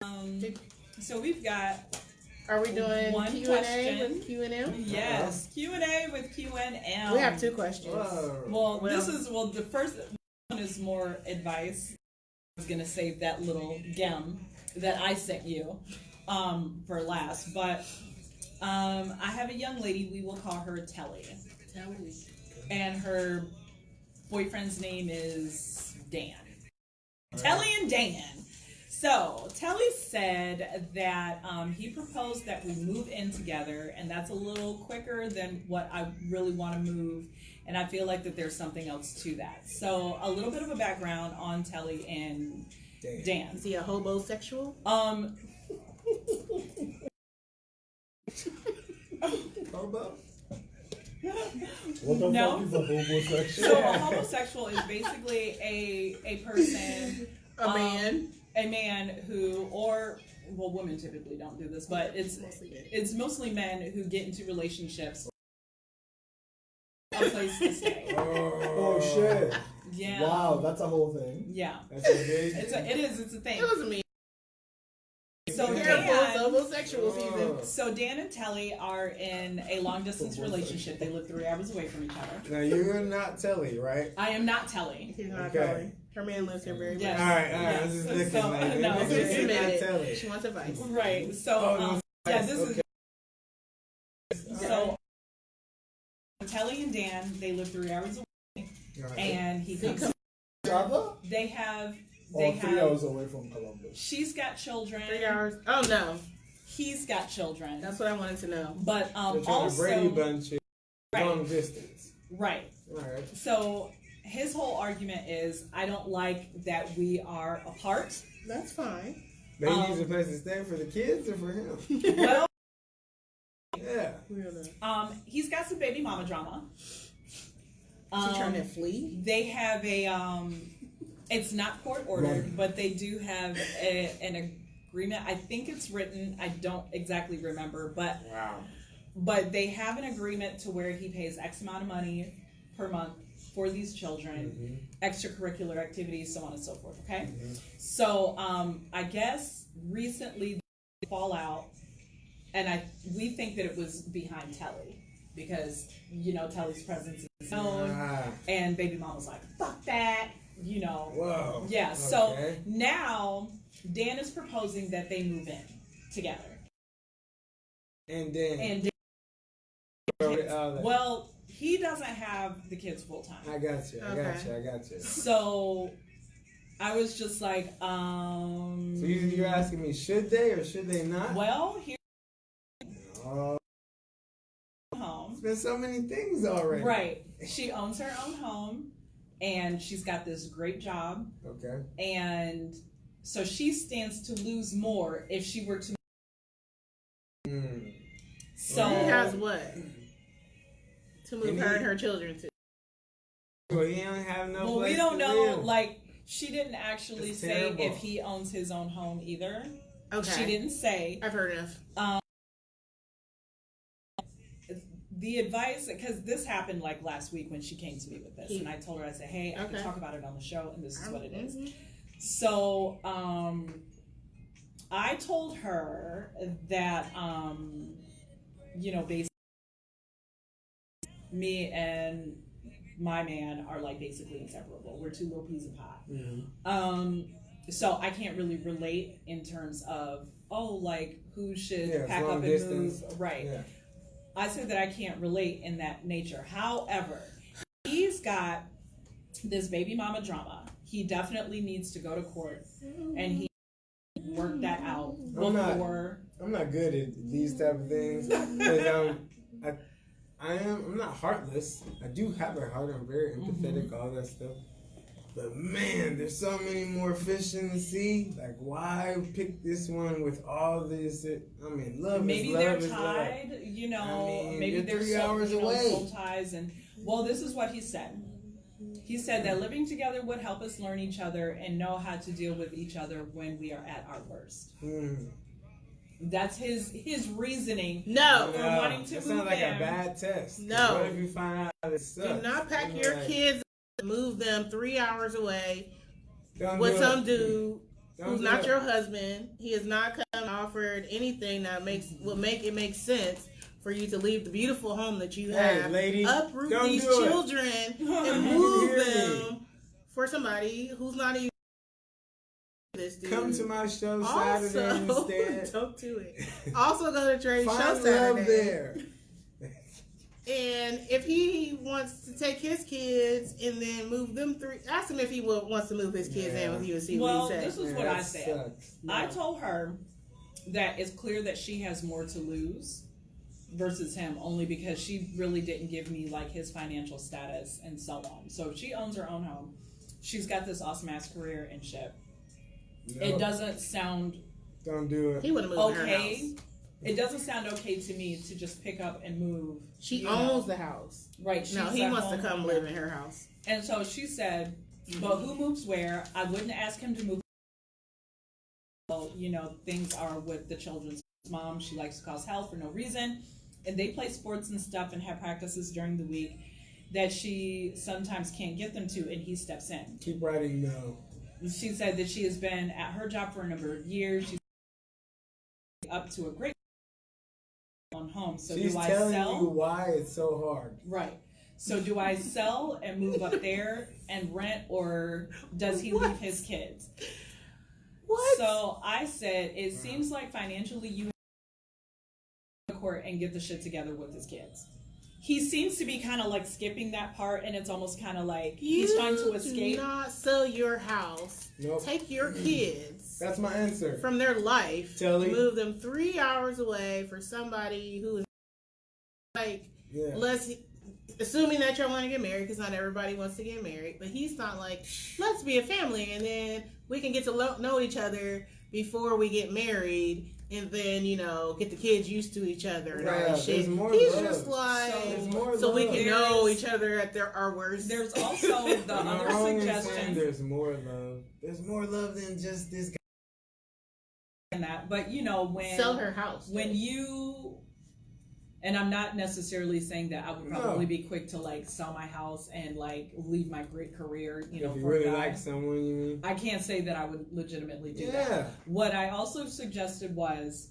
Um, so we've got. Are we doing one Q&A question. with Q&M? Yes, Q&A with Q&M. We have two questions. Well, the first one is more advice. I was gonna save that little gem that I sent you for last, but I have a young lady. We will call her Telly. And her boyfriend's name is Dan. Telly and Dan. So, Telly said that he proposed that we move in together, and that's a little quicker than what I really want to move, and I feel like that there's something else to that. So, a little bit of a background on Telly and Dan. Is he a homosexual? Hobo? What the No. fuck is a homosexual? So, a homosexual is basically a person, A man who, or well, women typically don't do this, but it's mostly men who get into relationships. A place to stay. Oh shit! Yeah. Wow, that's a whole thing. Yeah. That's a big. It's a thing. It wasn't me. So Careful, it's Dan, homosexual season. so Dan and Telly are in a long distance relationship. They live 3 hours away from each other. Now you're not Telly, right? I am not Telly. He's not Okay. Telly. Her man lives here very Yes. well. All right. Yes. I'm just looking So, like no, maybe it's you're not admitted. Telly. She wants advice. Right. So Oh, yeah, this okay. is so Telly and Dan, they live 3 hours away, All right. and he comes. Brother? They have. Or 3 hours away from Columbus. She's got children. 3 hours. Oh no, He's got children. that's what I wanted to know. But They're trying to also Brady Bunch it right, long distance. right. All right. So his whole argument is, I don't like that we are apart. That's fine. They use a place to stay for the kids or for him? Well, Yeah. he's got some baby mama drama. She trying to flee. They have a it's not court ordered, but they do have an agreement. I think it's written. I don't exactly remember, but Wow. but they have an agreement to where he pays X amount of money per month for these children, extracurricular activities, so on and so forth. Okay, so I guess recently they fall out, and we think that it was behind Telly because Telly's presence is known, and baby mom was like, "Fuck that," Whoa. Yeah. So Okay. now Dan is proposing that they move in together, And then. and Dan, well, he doesn't have the kids full time. I got you. I got you. So I was just like, So you're asking me, should they or should they not? well, here's Oh, home. there's been so many things already. Right. She owns her own home, and she's got this great job, Okay. and so she stands to lose more if she were to. So She has what? To move her and her children to. Well, he don't have no well, place we don't to know. live. Like, she didn't actually It's say terrible. if he owns his own home either. Okay. She didn't say. I've heard enough. The advice, because this happened like last week when she came to me with this, and I told her, I said, hey, I can talk about it on the show, and this is what it is. So I told her that basically me and my man are like basically inseparable. We're two little peas in a pot. So I can't really relate in terms of like who should pack up and distance. move. Right. Yeah. I said that I can't relate in that nature. However, he's got this baby mama drama. He definitely needs to go to court, and he worked that out before. I'm not good at these type of things because I'm not heartless. I do have a heart. I'm very empathetic, all that stuff. But man, there's so many more fish in the sea. Like, why pick this one with all this? I mean, love maybe is love. they're is tied. love. Maybe you're they're 3 hours away. soul ties. And well, this is what he said. He said that living together would help us learn each other and know how to deal with each other when we are at our worst. That's his reasoning. No. For wanting to that move sounds like in. a bad test. No. What if you find out it sucks? Do not pack your kids, move them 3 hours away Don't with do some it. dude who's not your husband. He has not come and offered anything that will make it make sense for you to leave the beautiful home that you have, Hey, lady, uproot don't these do it. children, and move them for somebody who's not even this dude. Come to my show Saturday instead. Don't do it. Also go to Trey's show Find Saturday. love there. And if he wants to take his kids and then move them ask him if he wants to move his kids in with you and see what he says. This is what I said. Sucks. I told her that it's clear that she has more to lose versus him, only because she really didn't give me like his financial status and so on. So she owns her own home. She's got this awesome ass career and shit. No, It doesn't sound don't do it. He wouldn't move in her okay. house. It doesn't sound okay to me to just pick up and move. She owns the house. Right. No, she's he at wants to home come owner. live in her house. And so she said, but who moves where? I wouldn't ask him to move. Well, you know, things are with the children's mom. She likes to cause hell for no reason. And they play sports and stuff and have practices during the week that she sometimes can't get them to, and he steps in. Keep writing no. She said that she has been at her job for a number of years. She's up to a great on home. So She's do I telling sell? you why it's so hard. Right. So do I sell and move up there and rent, or does he leave his kids? What? So I said, it seems like financially you have to go to court and get the shit together with his kids. He seems to be kind of like skipping that part, and it's almost kind of like he's trying to escape. Do not sell your house. Nope. Take your kids That's my answer. from their life. Telly. Move them 3 hours away for somebody who is like, assuming that y'all want to get married, because not everybody wants to get married, but he's not like, let's be a family and then we can get to know each other before we get married, and then, you know, get the kids used to each other and all that shit. There's more He's love. just like, So we love. can know each other at our worst. There's also the You're other wrong in saying suggestion there's more love. There's more love than just this guy. in that, but you know, when Sell her house. when you, and I'm not necessarily saying that I would probably be quick to like sell my house and like leave my great career, you know, If you for a really guy. like someone, you mean? I can't say that I would legitimately do Yeah. that. What I also suggested was,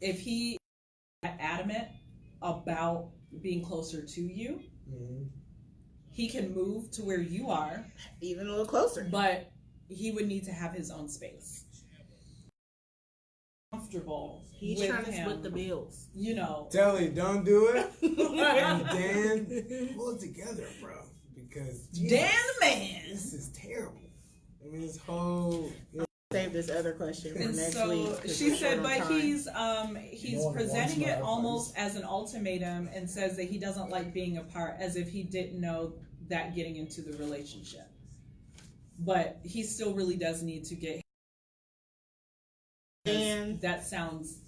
if he is adamant about being closer to you, Mm-hmm. he can move to where you are, Even a little closer. but he would need to have his own space. Comfortable. He's with trying to him, split the bills. You know. Telly, don't do it. And Dan, pull it together, bro. Because Jesus, Dan the man. this is terrible. I mean, this whole. Save this other question for And next so week. 'cause she we're said, short on but time. he's No one presenting wants it my almost as an ultimatum, and says that he doesn't like being apart, as if he didn't know that getting into the relationship. But he still really does need to get. And that sounds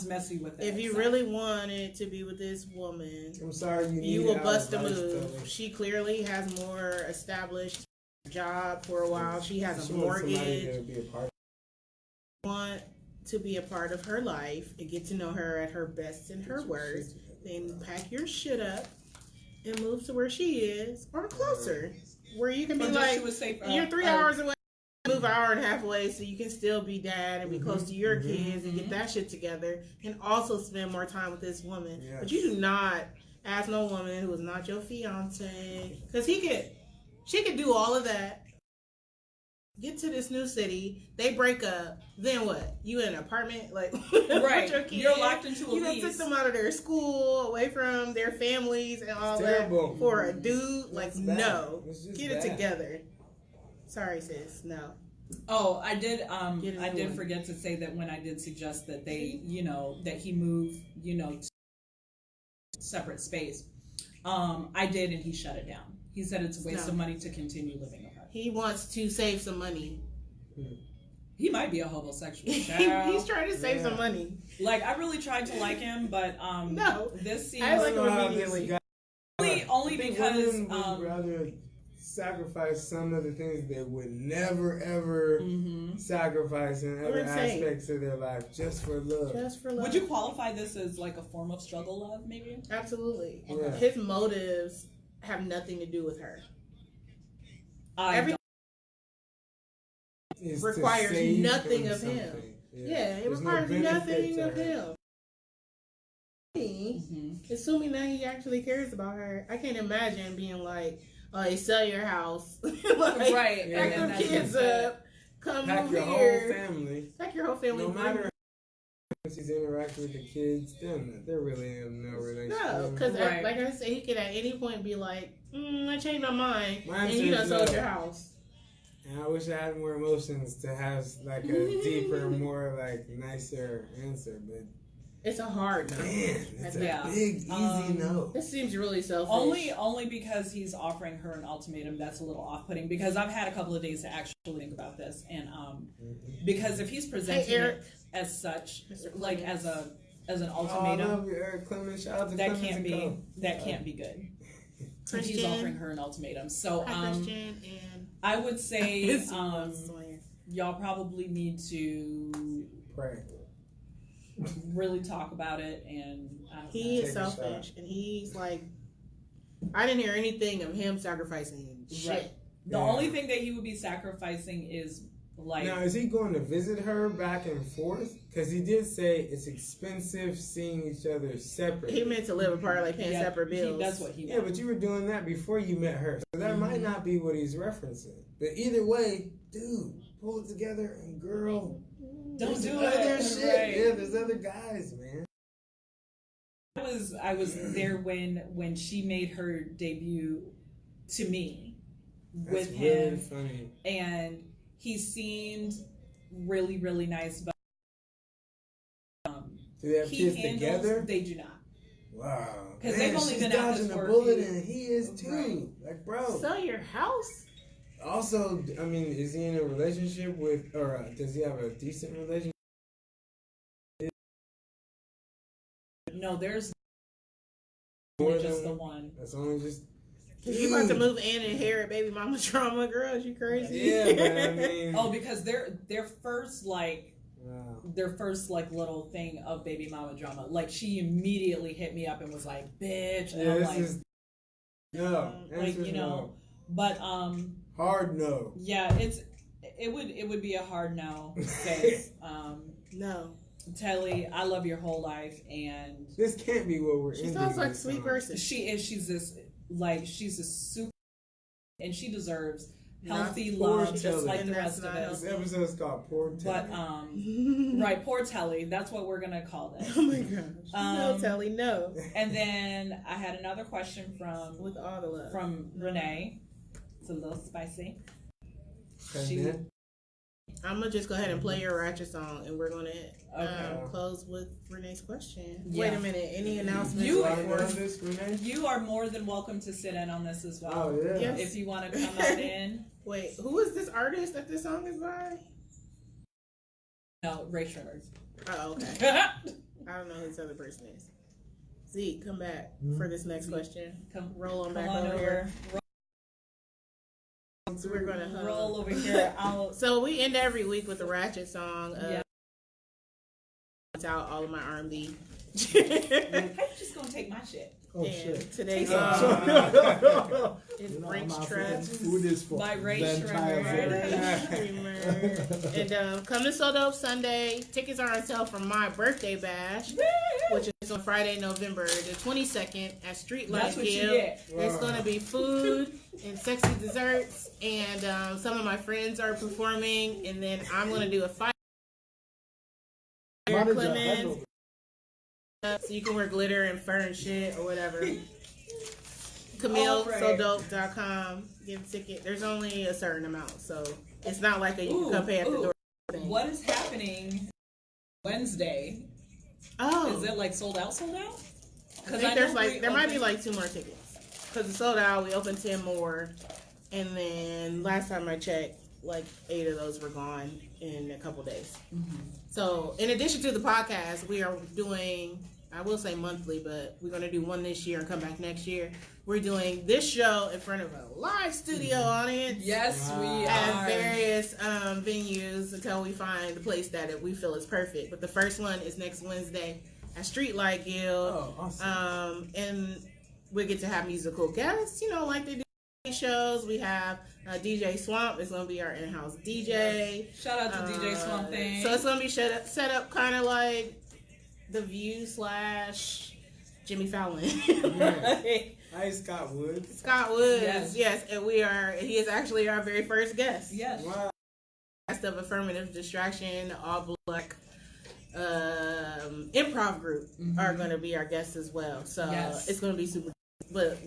messy with it. if you really wanted to be with this woman, I'm sorry, you will bust a advice, move. Telly. She clearly has more established job for a while. She has She a wants somebody mortgage. to be a part. Want to be a part of her life and get to know her at her best and her worst. Then pack your shit up and move to where she is or closer, where you can be like, you're 3 hours away. Move an hour and a half away so you can still be dad and be close to your kids and get that shit together, and also spend more time with this woman. Yes. But you do not ask no woman who is not your fiance, because she could do all of that. Get to this new city, they break up, then what? You in an apartment, like Right. with your kids. You're locked into a You done lease. took them out of their school, away from their families and all It's that terrible. for a dude. Like, It's bad. no, It's just get it bad. together. Sorry, sis. No. Oh, I did. Get a I new did one. forget to say that when I did suggest that they, you know, that he move, you know, to separate space. I did, and he shut it down. He said it's a waste of money to continue living with her. He wants to save some money. He might be a homosexual. He's child. trying to save some money. Like, I really tried to like him, but No. this seems I like him How immediately. this guy- only I think because women would rather sacrifice some of the things they would never ever sacrifice in other insane. aspects of their life just for love. Just for love. would you qualify this as like a form of struggle love, maybe? Absolutely. Yeah. His motives have nothing to do with her. I Every- don't is to requires save nothing him of him. something. Yeah, it There's no requires benefit nothing to of her. him. Assuming that he actually cares about her, I can't imagine being like, "Oh, you sell your house, like, Right. Yeah. pack them that's kids what it up, come Pack over your here, whole family. pack your whole family." No matter how he's interacting with the kids, they're really in no relationship. No, because Right. like I said, he could at any point be like, "I changed my mind," Mine and you done says sold no. your house. And I wish I had more emotions to have like a deeper, more like nicer answer. But It's a hard no. man, it's Yeah. a big, easy no. This seems really selfish. Only because he's offering her an ultimatum. That's a little off-putting because I've had a couple of days to actually think about this, and because if he's presenting Hey, Eric. it as such, Mr. like Clemens. as an Oh, I ultimatum, love you, Eric Clemens. Shout out to that Clemens can't and be Co. that can't be good. If he's Christian. offering her an ultimatum, so Hi, Christian and I would say His Sawyer. y'all probably need to Pray. really talk about it, and He is Take a selfish, and he's like, I didn't hear anything of him sacrificing shit. Right. The Yeah. only thing that he would be sacrificing is like Now, is he going to visit her back and forth? Because he did say it's expensive seeing each other separately. He meant to live apart, like paying yeah, separate bills. that's what he Yeah, meant. but you were doing that before you met her. So that might not be what he's referencing. But either way, dude, pull it together and girl. Don't there's do other it. shit. Right. Yeah, there's other guys, man. I was there when she made her debut to me with That's him, really funny. and he seemed really really nice, but Do they have he kids handles. together? They do not. Wow. 'Cause Man, they've only she's been out dodging this a for a bullet, few- and he is too. Right. Like, bro. Sell your house? Also, I mean, is he in a relationship with, or does he have a decent relationship? No, there's More only than just the one? one. That's only just. You about to move in and inherit baby mama trauma, girl? You crazy? Yeah, but I mean. Oh, because their first like Wow. their first like little thing of baby mama drama. Like she immediately hit me up and was like, "Bitch," and Yeah, I'm this like, is. No. like Answer's you know, no. but Hard no. yeah, it would be a hard no. Because No. Telly, I love your whole life, and This can't be what we're She ending sounds like a this sweet on. person. she's this like she's a super, and she deserves Not healthy poor love just Telly. like And the that's rest of not us. This episode's called Poor But Telly. right, poor Telly. That's what we're gonna call this. Oh my gosh. No, Telly, no. And then I had another question With all the love. from Renee. It's a little spicy. Okay, She- man. I'm going to just go ahead and play your ratchet song, and we're going to Okay. close with Renee's question. Yeah. Wait a minute. Any announcements? You- Do I before- know this, Renee? You are more than welcome to sit in on this as well. Oh, yeah. Yes. If you want to come on in. Wait, who is this artist that this song is by? No, Ray Shrimmer. Oh, okay. I don't know who this other person is. Zeke, come back for this next question. Come Roll on come back on over over. here. So we're going to Roll over here. I'll So we end every week with a ratchet song. Yeah. It's out all of my R&B. How you just gonna take my shit? Oh And shit. today's Yeah. song is You know, Breaks I'm Trust. African. Food is for By Ray the entire Shrimmer. village. And come to So Dope Sunday. Tickets are on sale for my birthday bash, which is on Friday, November the 22nd at Streetlight That's what you Guild. get. There's going to be food and sexy desserts, and some of my friends are performing, and then I'm going to do a fight. Manager, Clemens, I know. so you can wear glitter and fur and shit or whatever. Alright. CamilleSoDope.com. Get a ticket. There's only a certain amount, so it's not like you can come pay at the door thing. What is happening Wednesday? Oh, Is it like sold out? I think there's like there might be like 2 more tickets because it's sold out. We opened 10 more, and then last time I checked, like 8 of those were gone in a couple days. So in addition to the podcast, we are doing, I will say monthly, but we're going to do one this year and come back next year. We're doing this show in front of a live studio audience. Yes, we At are. various venues until we find the place that we feel is perfect. But the first one is next Wednesday at Streetlight Guild. Oh, awesome. And we get to have musical guests, like they do shows. We have DJ Swamp is going to be our in-house DJ. Shout out to DJ Swamp Thing. So it's going to be set up kind of like The View / Jimmy Fallon. Right. Hi, Scott Woods. Scott Woods, yes, and he is actually our very first guest. Yes. Wow. Cast of Affirmative Distraction, all black improv group are going to be our guests as well. So it's going to be super. But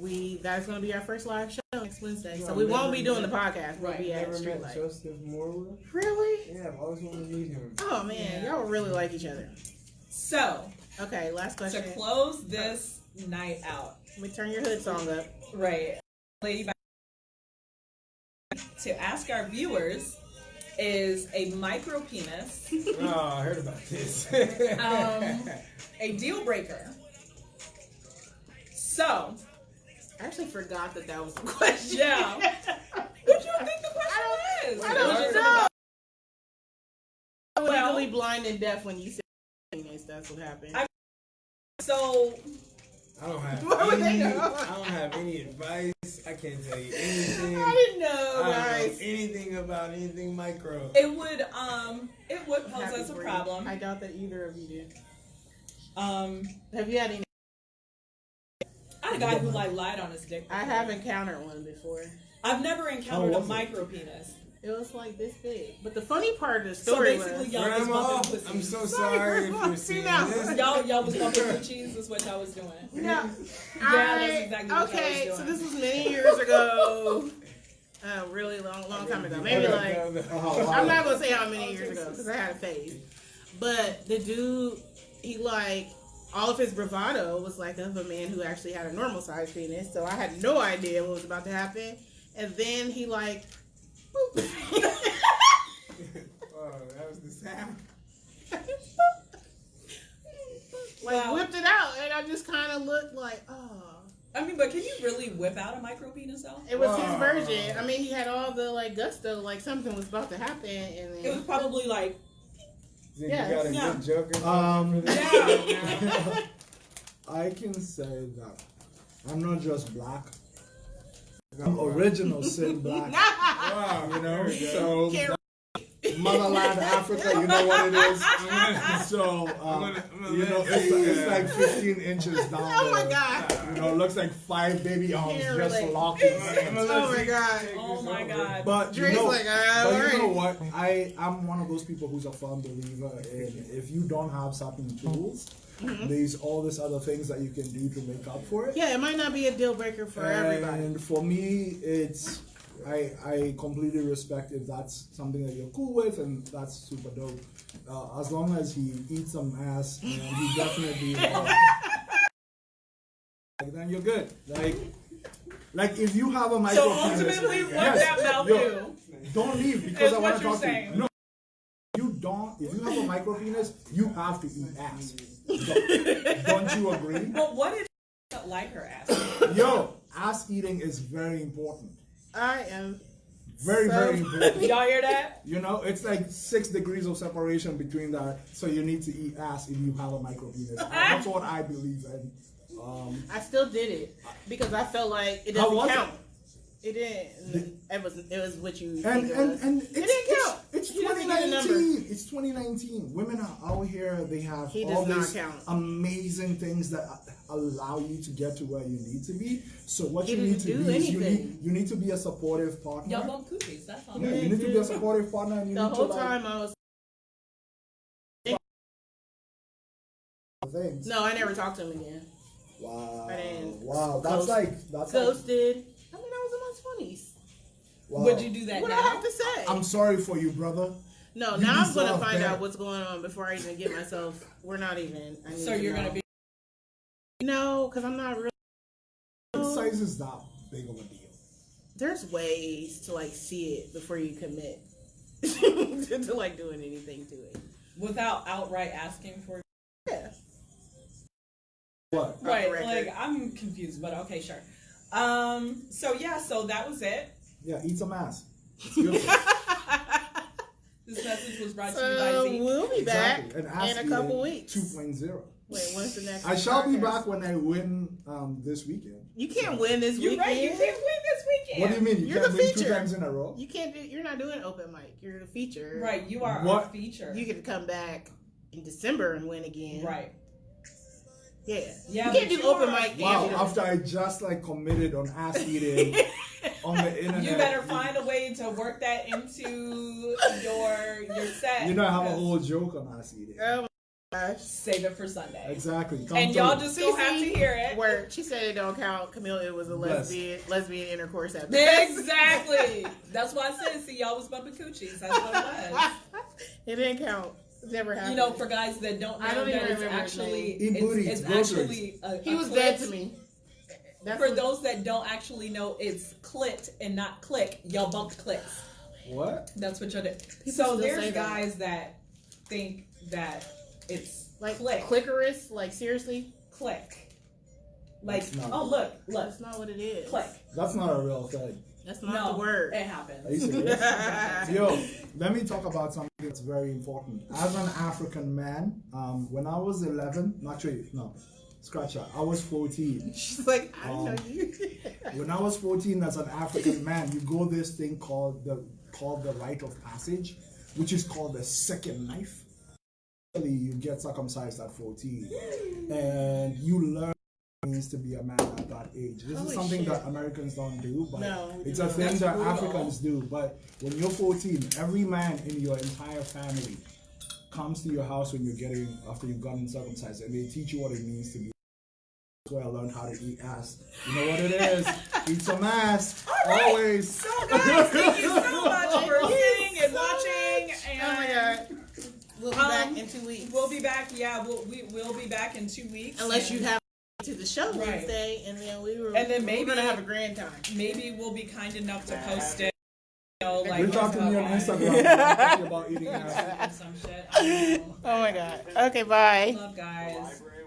that's going to be our first live show next Wednesday. So we won't be doing the podcast. We'll be at Streetlight. Joseph Morwood. Really? Yeah, I've always wanted to meet him. Oh man, y'all really like each other. So okay, last question. To close this night out. Let me turn your hood song up. Right. Lady to ask our viewers, is a micro penis Oh, I heard about this. a deal breaker? So, I actually forgot that was the question. Yeah. What do you think the question is? I don't know. I was legally blind and deaf when you said penis. That's what happened. So, I don't have any advice. I can't tell you anything. I didn't know, I guys. don't know anything about anything micro. it would pose us a problem. I doubt that either of you did. Have you had any? I had a guy who lied on his dick before. I have encountered one before. I've never encountered a micro penis. It was like this big. But the funny part of the story so basically, was... y'all was Grandma, bumping pussy. I'm so sorry if you're seeing this. Y'all was bumping coochies. That's what y'all was doing. No. Yeah, that's exactly what okay, y'all was so doing. this was many years ago. Really long time ago. Maybe like... I'm not going to say how many years ago because I had a phase. But the dude, he all of his bravado was of a man who actually had a normal sized penis. So I had no idea what was about to happen. And then he boop. Oh, that was the sound. Whipped it out, and I just kind of looked like, oh. I mean, but can you really whip out a micro penis though? It was his version. I mean, he had all the gusto, something was about to happen, and then it was probably You got a good joke or something for this? I can say that I'm not just black. I'm original sin black. Wow, So motherland Africa, you know what it is. So it's like 15 inches down. Oh my God! Looks like 5 baby arms Can't just relate. locking. Oh my God! oh my god. But Dre's you know what? what? I'm one of those people who's a firm believer in if you don't have certain tools, there's all these other things that you can do to make up for it. Yeah, it might not be a deal breaker for everybody. And for me, it's I completely respect if that's something that you're cool with, and that's super dope. As long as he eats some ass, and he definitely. Then you're good. Like if you have a micro So ultimately, what that mouth do? Don't leave because I want what to you're talk to saying. you. No, you don't. If you have a micro penis, you have to eat ass. Don't you agree? But what if you don't like her ass? Yo, ass eating is very important. I am Very, very important. Y'all hear that? It's like 6 degrees of separation between that. So you need to eat ass if you have a micro penis. That's what I believe in. I still did it because I felt like it How doesn't was count. It didn't. It was what you. And it didn't count. It's He doesn't get a 2019. It's 2019. Women are out here. They have He all does not these count. amazing things that allow you to get to where you need to be. So what He you need doesn't to do do is anything. you need to be a supportive partner. Y'all bump coochies. That's all. Yeah, you need to be a supportive partner. And you The need whole to, time I was. things. No, I never talked to him again. Wow. I didn't. Wow. That's like Ghosted. I mean, I was in my 20s. wow. Would you do that What now? I have to say? I'm sorry for you, brother. No, You now I'm going to deserve find better. out what's going on before I even get myself. We're not even. I need So to you're know. gonna be. No, because I'm not really. What size is that big of a deal? There's ways to see it before you commit to doing anything to it. Without outright asking for. Yeah. What? Right. record. I'm confused, but okay, sure. So that was it. Yeah, eat some ass. It's beautiful. This message was brought to you by Z. We'll be back Exactly. And ass in a couple eating weeks. 2.0. Wait, when's the next? I shall be podcast? back when I win this weekend. You can't win this You're weekend. right. You can't win this weekend. What do you mean? You You're can't the win 2 feature. times in a row? You can't do. You're not doing open mic. You're the feature. Right. You are our What? feature. You get to come back in December and win again. Right. Yeah. Yeah, You can't but do you open are- mic. Wow, and- after I just like committed on ass eating on the internet. You better find a way to work that into your set. You know, I have a whole joke on ass eating. Oh my gosh. Save it for Sunday. Exactly. Come And through. y'all just don't have to hear it. Word. She said it don't count. Camille, it was a Yes. lesbian intercourse at Exactly. That's why I said, see, y'all was bumping coochies. That's what it was. It didn't count. It never happened. You know, for guys that don't know, I don't even that it's remember his actually name. Eat booty, it's groceries. actually he a was clit. dead to me. That's For what- those that don't actually know, it's clit and not click. Y'all bumped clicks. What? That's what y'all did. People So still there's say that. guys that think that it's like click. clitoris. Like seriously, Click. Like, That's not- oh look, that's not what it is. click. That's not a real thing. That's not No, the word. it happens. Are you serious? Yo, let me talk about something that's very important. As an African man, when I was 11, actually, no, scratch that. I was 14. She's like, I know you. When I was 14, as an African man, you go this thing called the rite of passage, which is called the second life. You get circumcised at 14, and you learn what it means to be a man at that age. This Holy is something shit. that Americans don't do, but No, we it's do a not. thing That's that brutal. Africans do. But when you're 14, every man in your entire family comes to your house when you're getting after you've gotten circumcised, and they teach you what it means to be. That's where I learned how to eat ass. You know what it is? Eat some ass. All right. Always. So guys, thank you so much for Thank you listening and so watching. much. And Oh my god. We'll be back in 2 weeks. We'll be back. Yeah, we'll be back in 2 weeks. Unless and you have to the show Right. Wednesday, and then And then maybe- we're gonna have a grand time. maybe we'll be kind enough to post it. You know, like Reach out to me on about- Instagram. Talk to you about eating ass. Some shit. I don't know. Oh my god. Okay, bye. Love guys. Library